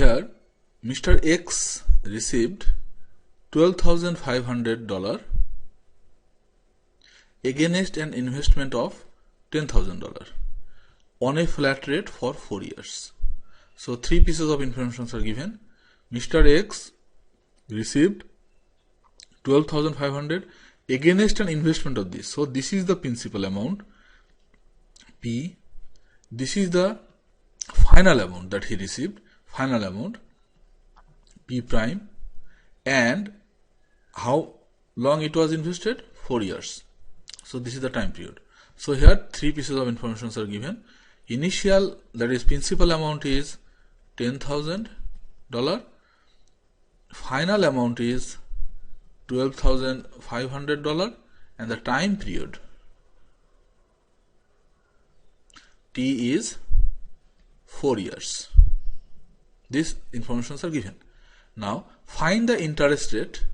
here Mr. X received $12,500 against an investment of $10,000 on a flat rate for 4 years. So 3 pieces of information are given. Mr. X received 12,500 against an investment of this. So this is the principal amount P. This is the final amount that he received, final amount P prime, and how long it was invested? 4 years. So this is the time period. So here 3 pieces of information are given. Initial, that is principal amount, is $10,000. Final amount is $12,500, and the time period T is 4 years. These informations are given. Now find the interest rate.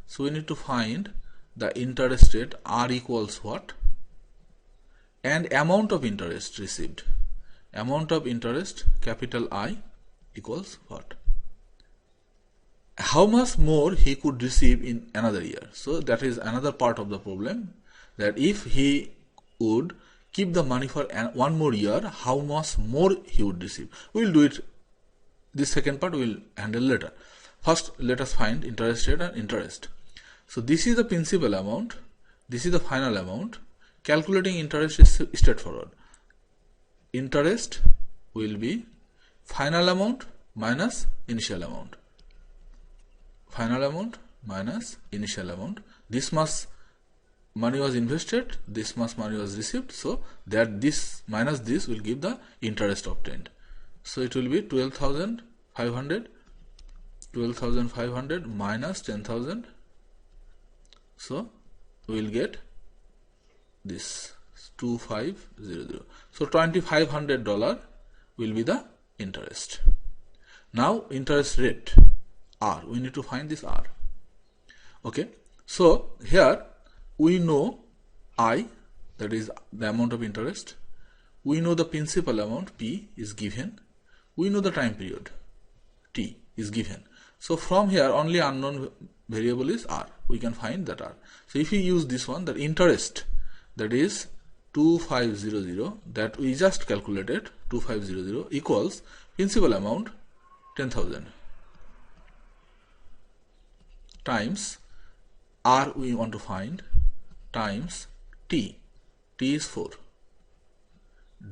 So we need to find the interest rate. R equals what? And amount of interest received. Amount of interest, capital I, equals what? How much more he could receive in another year. So that is another part of the problem, that if he would keep the money for 1 more year, how much more he would receive. We will do it. This second part we will handle later. First, let us find interest rate and interest. So this is the principal amount, this is the final amount. Calculating interest is straightforward. Interest will be final amount minus initial amount. Final amount minus initial amount. This much money was invested, this much money was received, so that this minus this will give the interest obtained. So it will be 12,500 minus 10,000. So we will get this 2500. So $2,500 will be the interest. Now interest rate R, we need to find this R. Okay, so here we know I, that is the amount of interest. We know the principal amount P is given. We know the time period T is given. So from here only unknown variable is R. We can find that R. So if we use this one, the interest, that is 2500, that we just calculated, 2500 equals principal amount 10,000 times R we want to find, times T. T is 4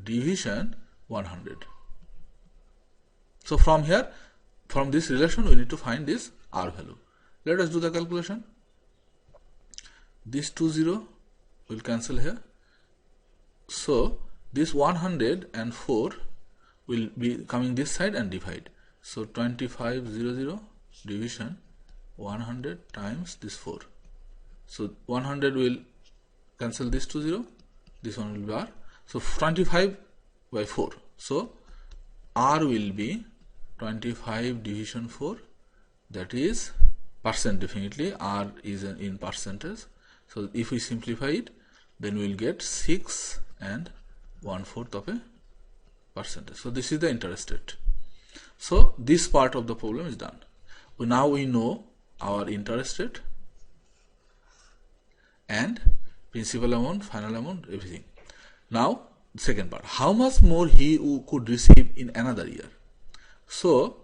division 100. So from here, from this relation we need to find this R value. Let us do the calculation. This 20 will cancel here. So this 104 will be coming this side and divide. So 2500 division 100 times this 4. So 100 will cancel this 20. This one will be R. So 25 by 4. So R will be 25 division 4. That is percent, definitely. R is in percentage. So if we simplify it, then we will get 6 and 1/4 of a percentage. So this is the interest rate. So this part of the problem is done. Now we know our interest rate and principal amount, final amount, everything. Now second part, how much more he could receive in another year. So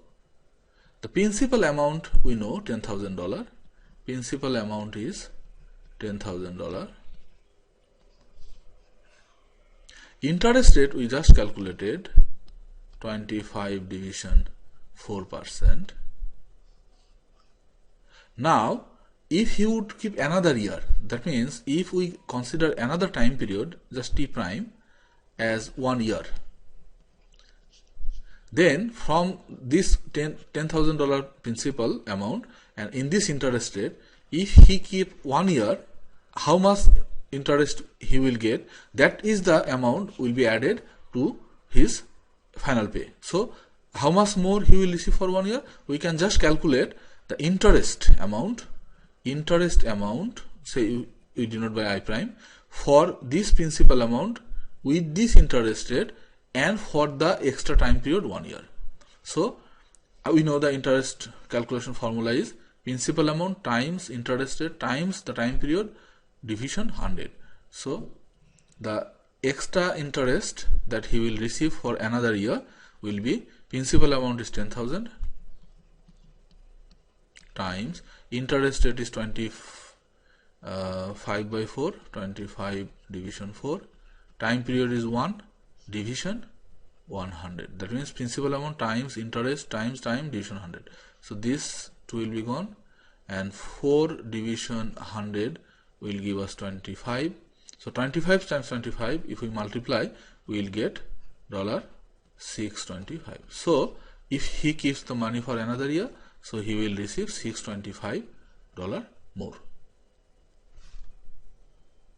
the principal amount we know, $10,000. Principal amount is $10,000. Interest rate we just calculated, 25 division 4%. Now if you would keep another year, that means if we consider another time period, just T prime, as 1 year, then from this $10,000 principal amount and in this interest rate, if he keep 1 year, how much interest he will get, that is the amount will be added to his final pay. So how much more he will receive for 1 year, we can just calculate the interest amount, say we denote by I prime, for this principal amount with this interest rate and for the extra time period 1 year. So We know the interest calculation formula is principal amount times interest rate times the time period division 100. So the extra interest that he will receive for another year will be principal amount is 10,000 times interest rate is 25 by 4, 25 division 4, time period is 1 division 100. That means principal amount times interest times time division 100. So this 2 will be gone, and 4 division 100 will give us 25. So 25 times 25, if we multiply, we will get $625. So if he keeps the money for another year, so he will receive $625 more.